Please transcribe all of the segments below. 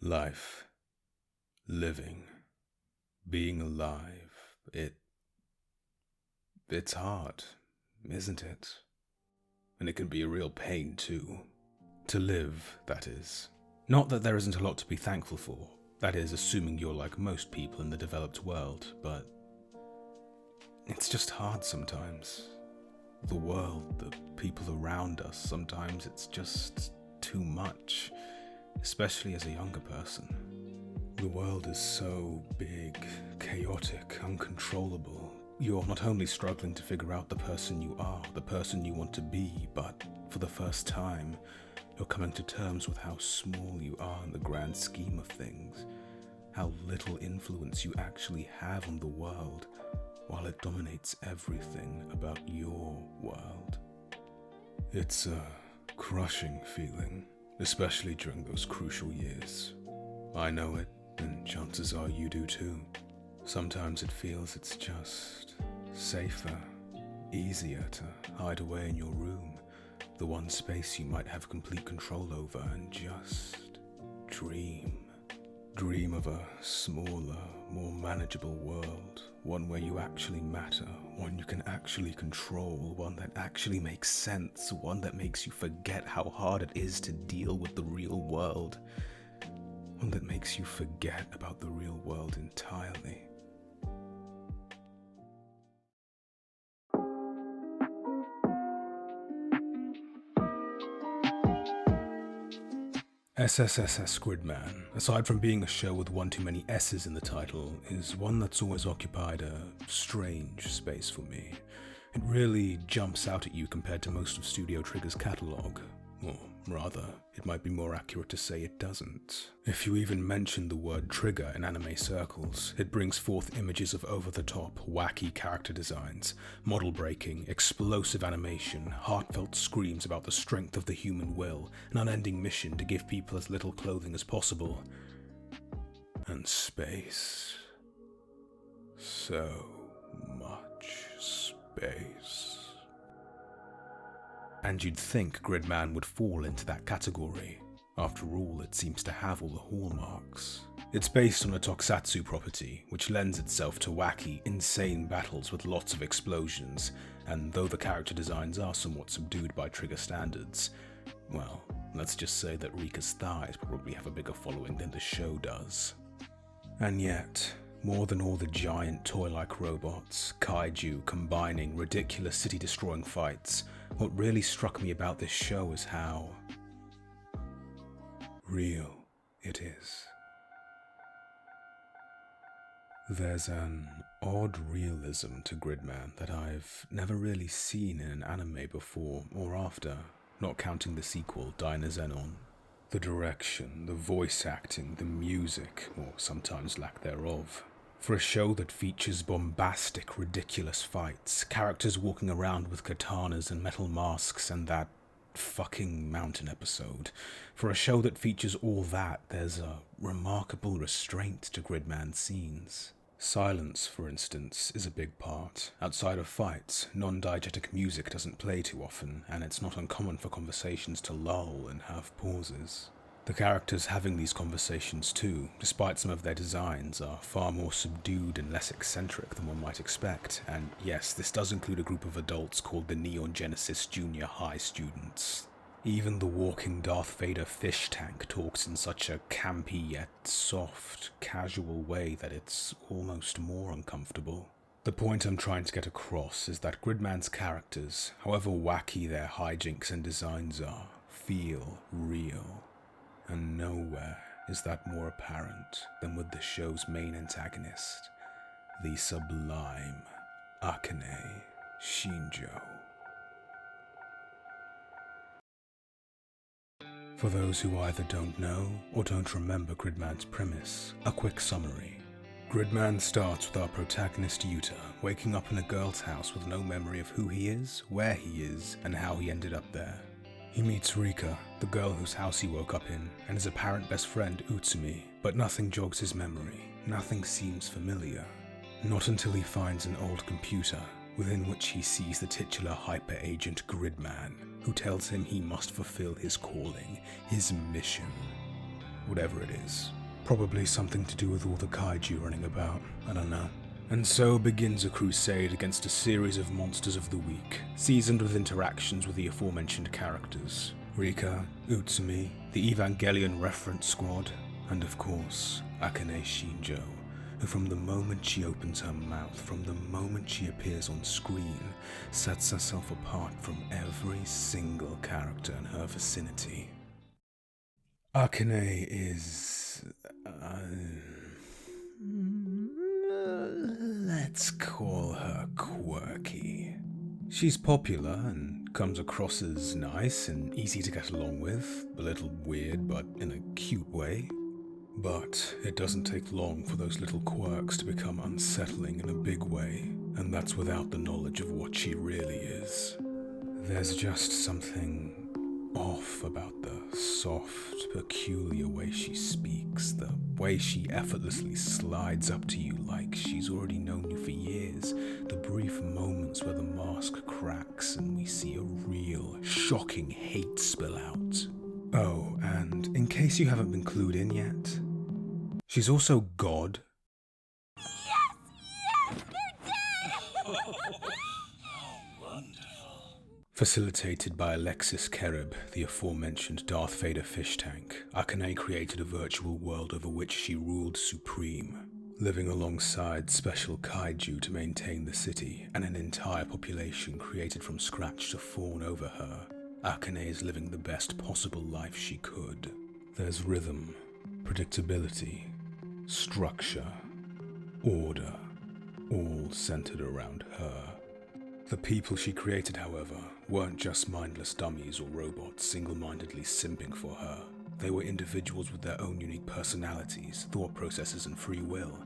Life, living, being alive, it's hard, isn't it? And it can be a real pain too. To live, that is. Not that there isn't a lot to be thankful for, that is, assuming you're like most people in the developed world, but it's just hard sometimes. The world, the people around us, sometimes it's just too much, especially as a younger person. The world is so big, chaotic, uncontrollable. You're not only struggling to figure out the person you are, the person you want to be, but for the first time, you're coming to terms with how small you are in the grand scheme of things, how little influence you actually have on the world, while it dominates everything about your world. It's a crushing feeling, especially during those crucial years. I know it, and chances are you do too. Sometimes it feels it's just safer, easier to hide away in your room, the one space you might have complete control over, and just dream. Dream of a smaller, more manageable world, one where you actually matter, one you can actually control, one that actually makes sense, one that makes you forget how hard it is to deal with the real world, one that makes you forget about the real world entirely. SSSS.GRIDMAN, aside from being a show with one too many S's in the title, is one that's always occupied a strange space for me. It really jumps out at you compared to most of Studio Trigger's catalogue. Or rather, it might be more accurate to say it doesn't. If you even mention the word trigger in anime circles, it brings forth images of over-the-top, wacky character designs, model breaking, explosive animation, heartfelt screams about the strength of the human will, an unending mission to give people as little clothing as possible, and space. So much space. And you'd think GRIDMAN would fall into that category. After all, it seems to have all the hallmarks. It's based on a tokusatsu property, which lends itself to wacky, insane battles with lots of explosions, and though the character designs are somewhat subdued by Trigger standards, well, let's just say that Rika's thighs probably have a bigger following than the show does. And yet, more than all the giant toy-like robots, kaiju combining ridiculous city-destroying fights, what really struck me about this show is how real it is. There's an odd realism to GRIDMAN that I've never really seen in an anime before or after, not counting the sequel, Dynazenon. The direction, the voice acting, the music, or sometimes lack thereof. For a show that features bombastic, ridiculous fights, characters walking around with katanas and metal masks, and that fucking mountain episode. For a show that features all that, there's a remarkable restraint to GRIDMAN scenes. Silence, for instance, is a big part. Outside of fights, non-diegetic music doesn't play too often, and it's not uncommon for conversations to lull and have pauses. The characters having these conversations too, despite some of their designs, are far more subdued and less eccentric than one might expect, and yes, this does include a group of adults called the Neon Genesis Junior High students. Even the walking Darth Vader fish tank talks in such a campy yet soft, casual way that it's almost more uncomfortable. The point I'm trying to get across is that GRIDMAN's characters, however wacky their hijinks and designs are, feel real. And nowhere is that more apparent than with the show's main antagonist, the sublime Akane Shinjo. For those who either don't know or don't remember GRIDMAN's premise, a quick summary. GRIDMAN starts with our protagonist Yuta waking up in a girl's house with no memory of who he is, where he is, and how he ended up there. He meets Rika, the girl whose house he woke up in, and his apparent best friend Utsumi, but nothing jogs his memory, nothing seems familiar. Not until he finds an old computer, within which he sees the titular hyper-agent GRIDMAN, who tells him he must fulfill his calling, his mission. whatever it is. Probably something to do with all the kaiju running about, I don't know. And so begins a crusade against a series of monsters of the week, seasoned with interactions with the aforementioned characters. Rika, Utsumi, the Evangelion reference squad, and of course, Akane Shinjo, who from the moment she opens her mouth, from the moment she appears on screen, sets herself apart from every single character in her vicinity. Akane is... let's call her quirky. She's popular and comes across as nice and easy to get along with, a little weird but in a cute way. But it doesn't take long for those little quirks to become unsettling in a big way, and that's without the knowledge of what she really is. There's just something off about the soft, peculiar way she speaks, the way she effortlessly slides up to you like she's already known you for years, the brief moments where the mask cracks and we see a real, shocking hate spill out. Oh, and in case you haven't been clued in yet, she's also God. Yes! They're dead! Facilitated by Alexis Kerib, the aforementioned Darth Vader fish tank, Akane created a virtual world over which she ruled supreme, living alongside special kaiju to maintain the city and an entire population created from scratch to fawn over her. Akane is living the best possible life she could. There's rhythm, predictability, structure, order, all centered around her. The people she created, however, weren't just mindless dummies or robots single-mindedly simping for her. They were individuals with their own unique personalities, thought processes, and free will,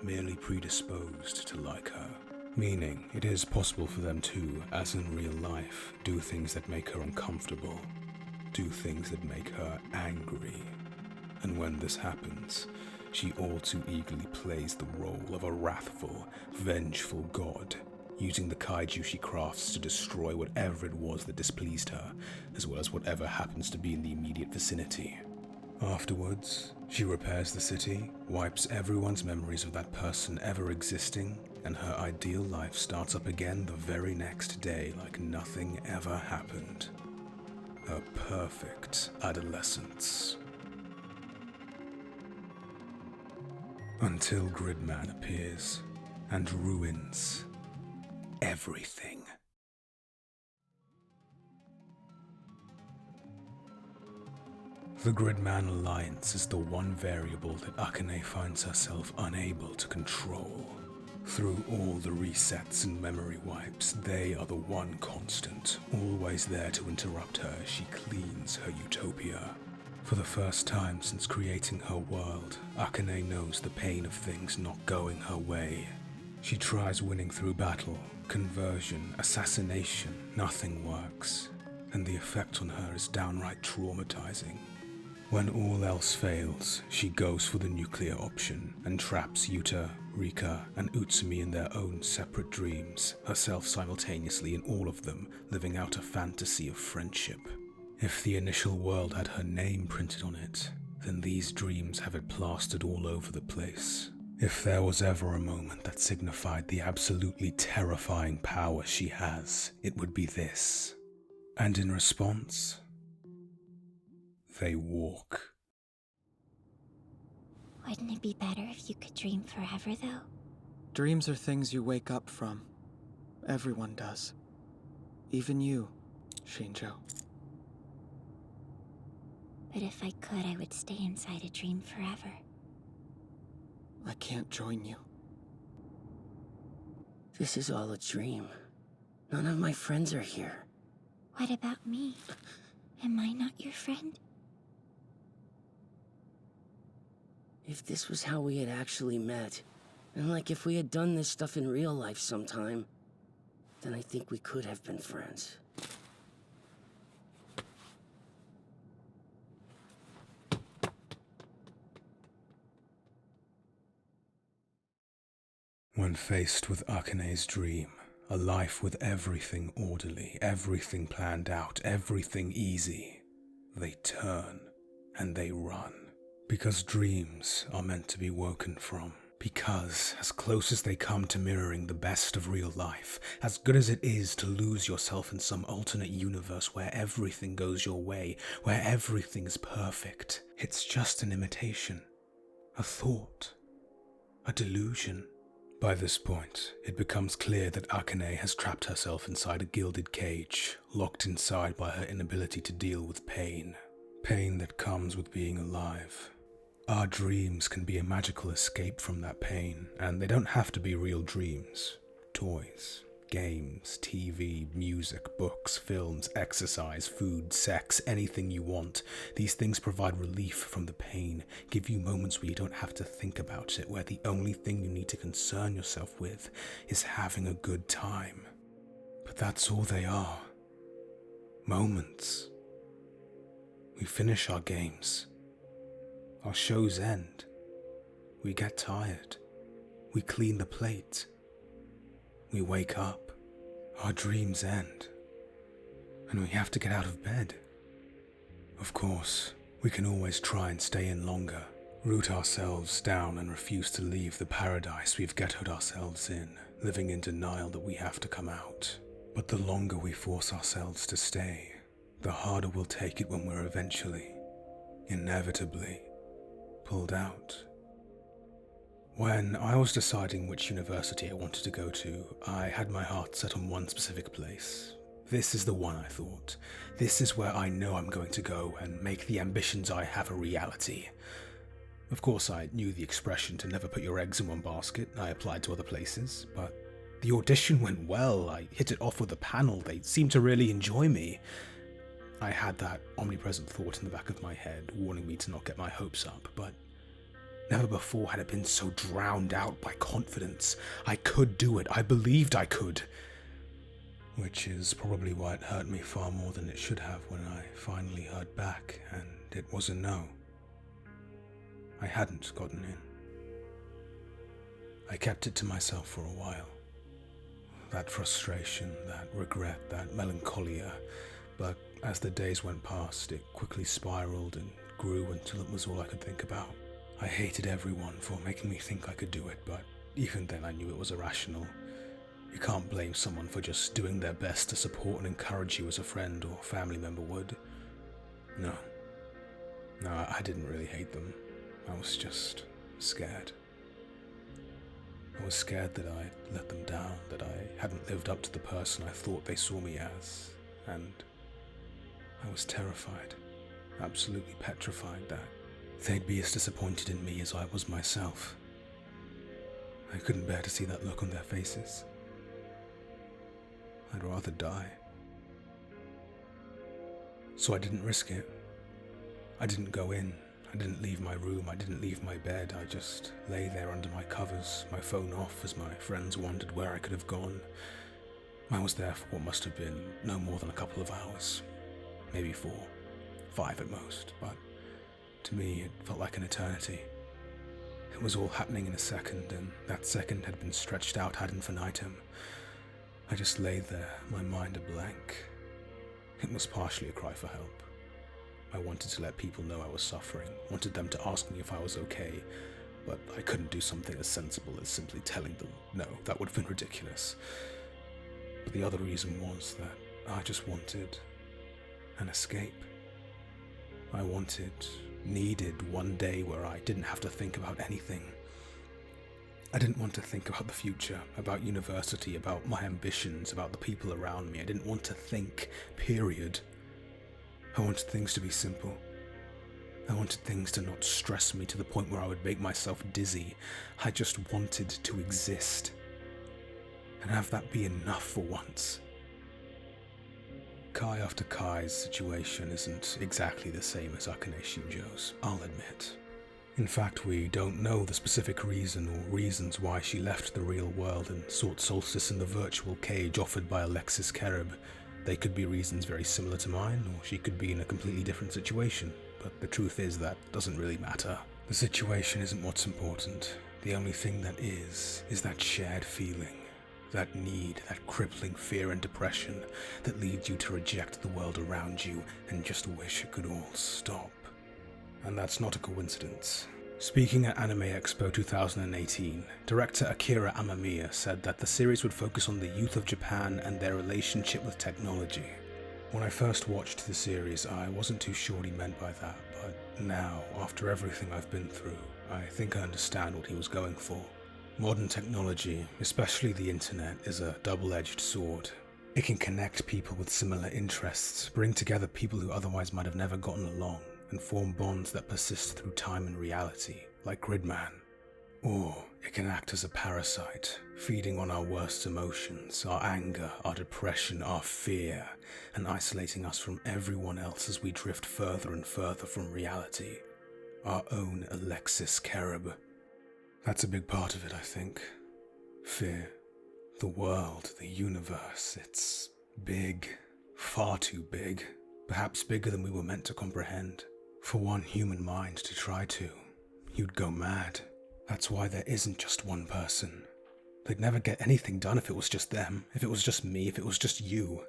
merely predisposed to like her. Meaning, it is possible for them to, as in real life, do things that make her uncomfortable, do things that make her angry. And when this happens, she all too eagerly plays the role of a wrathful, vengeful god, using the kaiju she crafts to destroy whatever it was that displeased her, as well as whatever happens to be in the immediate vicinity. Afterwards, she repairs the city, wipes everyone's memories of that person ever existing, and her ideal life starts up again the very next day like nothing ever happened. Her perfect adolescence. Until GRIDMAN appears and ruins everything. The GRIDMAN Alliance is the one variable that Akane finds herself unable to control. Through all the resets and memory wipes, they are the one constant, always there to interrupt her as she cleans her utopia. For the first time since creating her world, Akane knows the pain of things not going her way. She tries winning through battle, conversion, assassination, nothing works, and the effect on her is downright traumatizing. When all else fails, she goes for the nuclear option and traps Yuta, Rika, and Utsumi in their own separate dreams, herself simultaneously in all of them, living out a fantasy of friendship. If the initial world had her name printed on it, then these dreams have it plastered all over the place. If there was ever a moment that signified the absolutely terrifying power she has, it would be this. And in response, they walk. Wouldn't it be better if you could dream forever, though? Dreams are things you wake up from. Everyone does. Even you, Shinjo. But if I could, I would stay inside a dream forever. I can't join you. This is all a dream. None of my friends are here. What about me? Am I not your friend? If this was how we had actually met, and like if we had done this stuff in real life sometime, then I think we could have been friends. When faced with Akane's dream, a life with everything orderly, everything planned out, everything easy, they turn and they run. Because dreams are meant to be woken from. Because, as close as they come to mirroring the best of real life, as good as it is to lose yourself in some alternate universe where everything goes your way, where everything is perfect, it's just an imitation, a thought, a delusion. By this point, it becomes clear that Akane has trapped herself inside a gilded cage, locked inside by her inability to deal with pain. Pain that comes with being alive. Our dreams can be a magical escape from that pain, and they don't have to be real dreams. Toys, games, TV, music, books, films, exercise, food, sex, anything you want. These things provide relief from the pain, give you moments where you don't have to think about it, where the only thing you need to concern yourself with is having a good time. But that's all they are. Moments. We finish our games. Our shows end. We get tired. We clean the plate. We wake up. Our dreams end. And we have to get out of bed. Of course, we can always try and stay in longer, root ourselves down and refuse to leave the paradise we've ghettoed ourselves in, living in denial that we have to come out. But the longer we force ourselves to stay, the harder we'll take it when we're eventually, inevitably, pulled out. When I was deciding which university I wanted to go to, I had my heart set on one specific place. This is the one, I thought. This is where I know I'm going to go and make the ambitions I have a reality. Of course, I knew the expression to never put your eggs in one basket. I applied to other places, but the audition went well. I hit it off with the panel. They seemed to really enjoy me. I had that omnipresent thought in the back of my head, warning me to not get my hopes up, but never before had it been so drowned out by confidence. I could do it. I believed I could. Which is probably why it hurt me far more than it should have when I finally heard back, and it was a no. I hadn't gotten in. I kept it to myself for a while. That frustration, that regret, that melancholia, but as the days went past, it quickly spiraled and grew until it was all I could think about. I hated everyone for making me think I could do it, but even then I knew it was irrational. You can't blame someone for just doing their best to support and encourage you as a friend or family member would. No, I didn't really hate them. I was just scared. I was scared that I'd let them down, that I hadn't lived up to the person I thought they saw me as, and I was terrified, absolutely petrified that they'd be as disappointed in me as I was myself. I couldn't bear to see that look on their faces. I'd rather die. So I didn't risk it. I didn't go in. I didn't leave my room. I didn't leave my bed. I just lay there under my covers, my phone off as my friends wondered where I could have gone. I was there for what must have been no more than a couple of hours. Maybe 4, 5 at most, but to me it felt like an eternity. It was all happening in a second, and that second had been stretched out ad infinitum. I just lay there, my mind a blank. It was partially a cry for help. I wanted to let people know I was suffering, wanted them to ask me if I was okay, but I couldn't do something as sensible as simply telling them no. That would have been ridiculous. But the other reason was that I just wanted an escape. I needed one day where I didn't have to think about anything. I didn't want to think about the future, about university, about my ambitions, about the people around me. I didn't want to think, period. I wanted things to be simple. I wanted things to not stress me to the point where I would make myself dizzy. I just wanted to exist. And have that be enough for once. Kai after Kai's situation isn't exactly the same as Akane Shinjo's, I'll admit. In fact, we don't know the specific reason or reasons why she left the real world and sought solstice in the virtual cage offered by Alexis Kerib. They could be reasons very similar to mine, or she could be in a completely different situation, but the truth is that doesn't really matter. The situation isn't what's important. The only thing that is that shared feeling. That need, that crippling fear and depression that leads you to reject the world around you and just wish it could all stop. And that's not a coincidence. Speaking at Anime Expo 2018, director Akira Amamiya said that the series would focus on the youth of Japan and their relationship with technology. When I first watched the series, I wasn't too sure what he meant by that, but now, after everything I've been through, I think I understand what he was going for. Modern technology, especially the internet, is a double-edged sword. It can connect people with similar interests, bring together people who otherwise might have never gotten along, and form bonds that persist through time and reality, like GRIDMAN. Or it can act as a parasite, feeding on our worst emotions, our anger, our depression, our fear, and isolating us from everyone else as we drift further and further from reality. Our own Alexis Kerib. That's a big part of it, I think. Fear. The world, the universe, it's big. Far too big. Perhaps bigger than we were meant to comprehend. For one human mind to try to, you'd go mad. That's why there isn't just one person. They'd never get anything done if it was just them, if it was just me, if it was just you.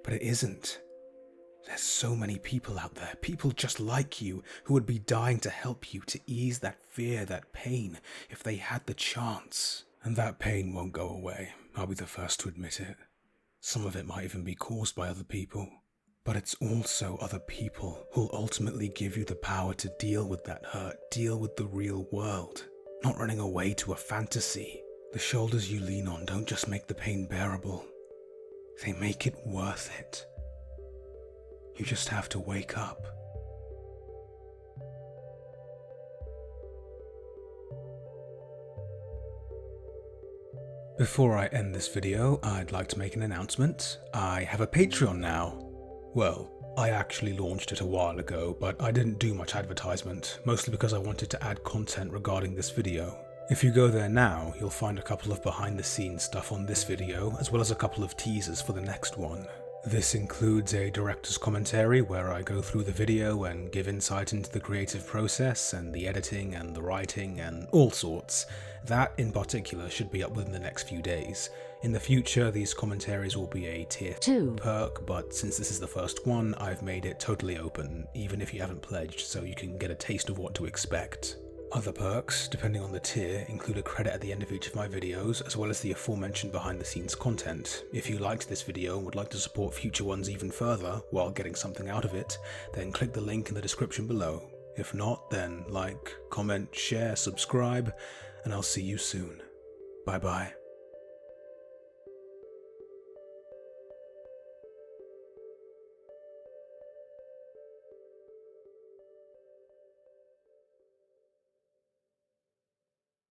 But it isn't. There's so many people out there, people just like you, who would be dying to help you, to ease that fear, that pain, if they had the chance. And that pain won't go away, I'll be the first to admit it. Some of it might even be caused by other people. But it's also other people who'll ultimately give you the power to deal with that hurt, deal with the real world, not running away to a fantasy. The shoulders you lean on don't just make the pain bearable, they make it worth it. You just have to wake up. Before I end this video, I'd like to make an announcement. I have a Patreon now. Well, I actually launched it a while ago, but I didn't do much advertisement, mostly because I wanted to add content regarding this video. If you go there now, you'll find a couple of behind-the-scenes stuff on this video, as well as a couple of teasers for the next one. This includes a director's commentary where I go through the video and give insight into the creative process and the editing and the writing and all sorts. That in particular should be up within the next few days. In the future, these commentaries will be a tier 2 perk, but since this is the first one, I've made it totally open, even if you haven't pledged, so you can get a taste of what to expect. Other perks, depending on the tier, include a credit at the end of each of my videos, as well as the aforementioned behind-the-scenes content. If you liked this video and would like to support future ones even further, while getting something out of it, then click the link in the description below. If not, then like, comment, share, subscribe, and I'll see you soon. Bye bye.